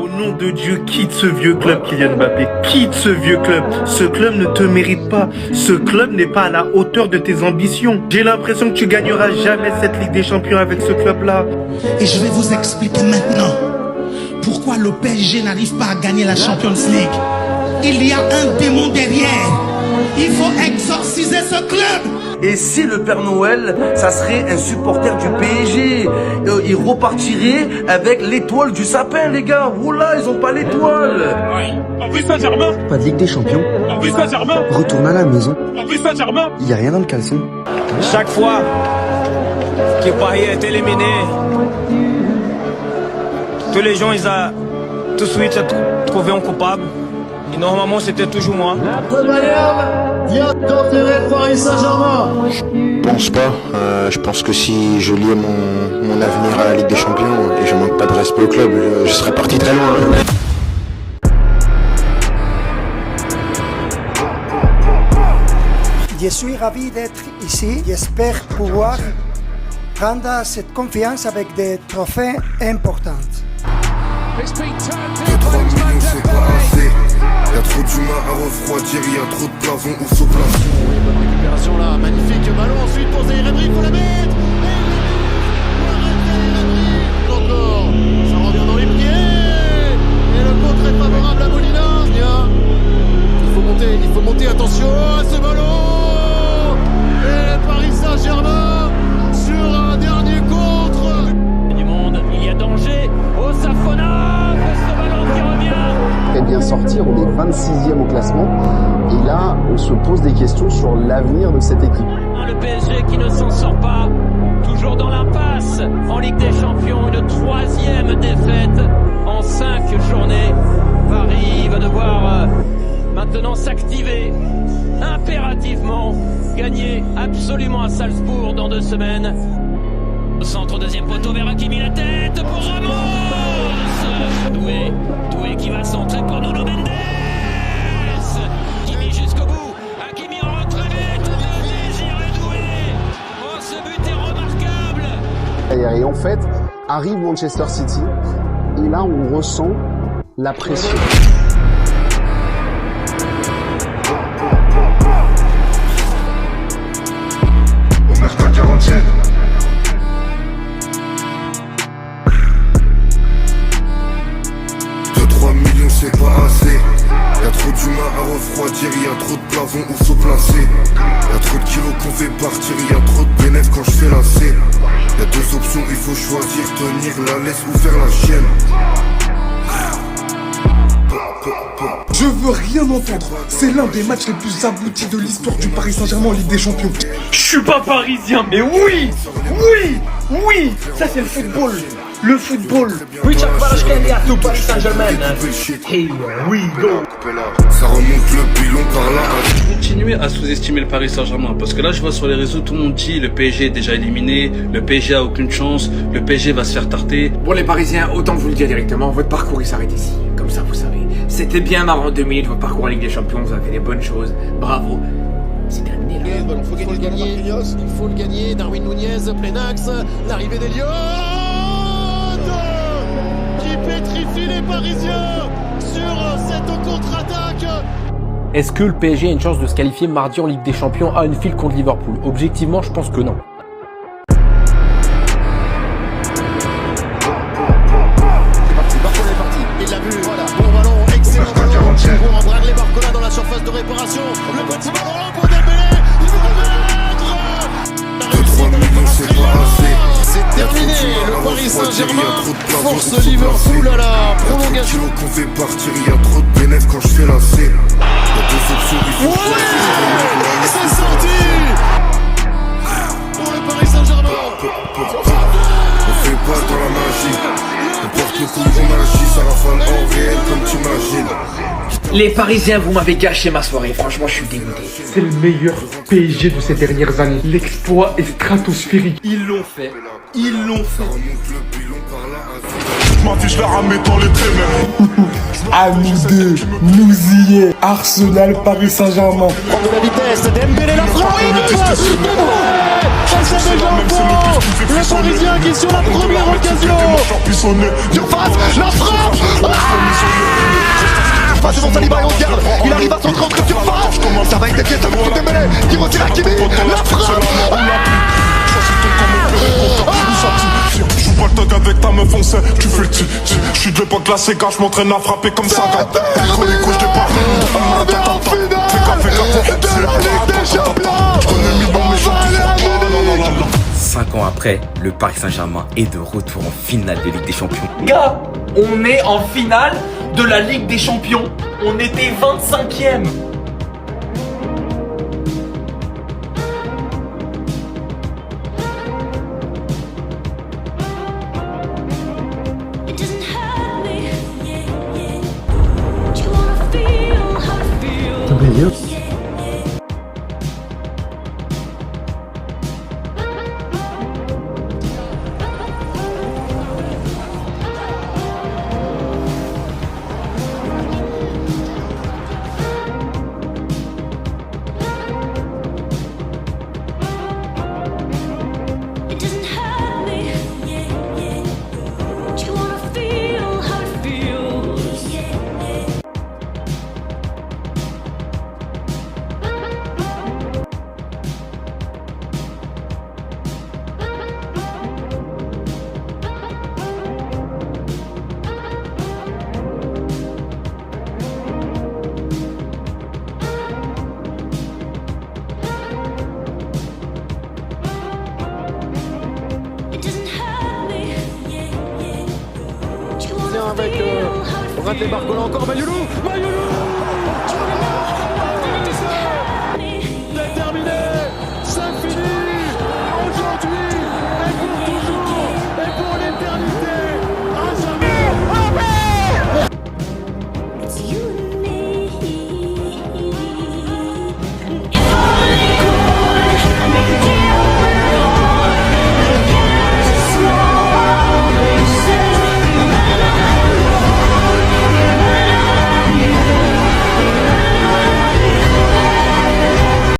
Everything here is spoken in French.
Au nom de Dieu, quitte ce vieux club, Kylian Mbappé. Quitte ce vieux club. Ce club ne te mérite pas. Ce club n'est pas à la hauteur de tes ambitions. J'ai l'impression que tu gagneras jamais cette Ligue des Champions avec ce club-là. Et je vais vous expliquer maintenant pourquoi le PSG n'arrive pas à gagner la Champions League. Il y a un démon derrière. Il faut exorciser ce club. Et si le Père Noël, ça serait un supporter du PSG, il repartirait avec l'étoile du sapin, les gars. Oula, ils ont pas l'étoile. Paris Saint-Germain. Pas de Ligue des Champions. Paris Saint-Germain. Retourne à la maison. Paris Saint-Germain. Il y a rien dans le caleçon. Chaque fois que Paris est éliminé, tous les gens, ils ont tout de suite trouvé un coupable. Et normalement, c'était toujours moi. Je pense pas. Je pense que si je liais mon avenir à la Ligue des Champions et je manque pas de respect au club, je serais parti très loin. Je suis ravi d'être ici. J'espère pouvoir prendre cette confiance avec des trophées importants. 2-3 millions c'est pas assez. Y'a trop d'humains à refroidir, y'a trop de plafond ou sous plafond. Bonne récupération là, magnifique ballon ensuite pour Zaïre Emery, faut la mettre. Encore, ça revient dans les pieds. Et le contre est favorable à Molina. Il faut monter, attention à ce ballon. Et Paris Saint-Germain sur un dernier contre. Du monde, il y a danger. Oh Safona, ce ballon qui revient. Très bien sorti, on est 26e au classement. Et là, on se pose des questions sur l'avenir de cette équipe. Le PSG qui ne s'en sort pas, toujours dans l'impasse en Ligue des Champions, une 3e défaite en 5 journées. Paris va devoir maintenant s'activer impérativement, gagner absolument à Salzbourg dans 2 semaines. Au centre, deuxième poteau vers Hakimi, la tête pour Ramos. Doué qui va centrer pour Nuno Mendes. Hakimi jusqu'au bout. Hakimi en retrait vite. Le désir est doué. Oh, ce but est remarquable. Et en fait, arrive Manchester City. Et là, on ressent la pression. On marche pas 40e. C'est pas assez. Y'a trop d'humains à refroidir, y'a trop de plafond où se placer. Y'a trop de kilos qu'on fait partir, y'a trop de bénéfices quand je fais la C. Y'a 2 options, il faut choisir, tenir la laisse ou faire la chienne. Je veux rien entendre. C'est l'un des matchs les plus aboutis de l'histoire du Paris Saint-Germain en Ligue des Champions. Je suis pas parisien, mais oui, ça c'est le football. Le football. Richard Kvaratskhelia to Paris Saint-Germain. Here we go. Ça remonte le pilon par là. Continuez à sous-estimer le Paris Saint-Germain parce que là je vois sur les réseaux tout le monde dit le PSG est déjà éliminé, le PSG a aucune chance, le PSG va se faire tarter. Pour les Parisiens, autant vous le dire directement, votre parcours il s'arrête ici. Comme ça vous savez. C'était bien marrant 2 minutes, votre parcours en Ligue des Champions, vous avez fait des bonnes choses. Bravo. C'est terminé là. Il faut gagner. Il faut le gagner. Darwin Nunez, plein axe. L'arrivée d'Eliott qui pétrifie les Parisiens sur cette contre-attaque. Est-ce que le PSG a une chance de se qualifier mardi en Ligue des Champions à Anfield contre Liverpool? Objectivement, je pense que non. Il l'a vu, voilà. Bon ballon, excellent ballon pour Bradley Barcola dans la surface de réparation. Le petit ballon pour Dembélé. Il va le mettre. 2-3 millions c'est pas assez. C'est terminé. Le Paris Saint-Germain force Liverpool à la prolongation. Y'a trop de kilos qu'on fait partir, y'a trop de bénéfices quand je fais la C. Y'a 2 options, il faut choisir. C'est sorti pour le Paris Saint-Germain. On fait pas dans la magie. On porte le coup, on agit, ça rafale en réel comme tu imagines. Les Parisiens, vous m'avez gâché ma soirée, franchement je suis dégoûté. C'est le meilleur PSG de ces dernières années. L'exploit est stratosphérique. Ils l'ont fait. Je m'en fiche la ramée dans les traits même. À nous deux, nous y est. Arsenal, Paris Saint-Germain. Prendre de la vitesse, Dembélé la frappe. Le Parisien qui est sur la première occasion. La frappe. surface devant Saliba et on garde. Il arrive à centrer entre surface. Ça va être des pièces à vous démêler. Qui retire Hakimi. La frappe. Je joue pas le thug avec ta meuf, on sait. Tu fais le ti. Je suis de l'époque classée, gars, je m'entraîne à frapper comme ça. Contre les couches, j'ai pas. On est en finale de la Ligue des Champions. Je connais mille noms, mais j'en 5 ans après, le Paris Saint-Germain est de retour en finale de Ligue des Champions. Gars, on est en finale de la Ligue des Champions. On était 25e. Avec Bradley Barcola encore, Mayoulou.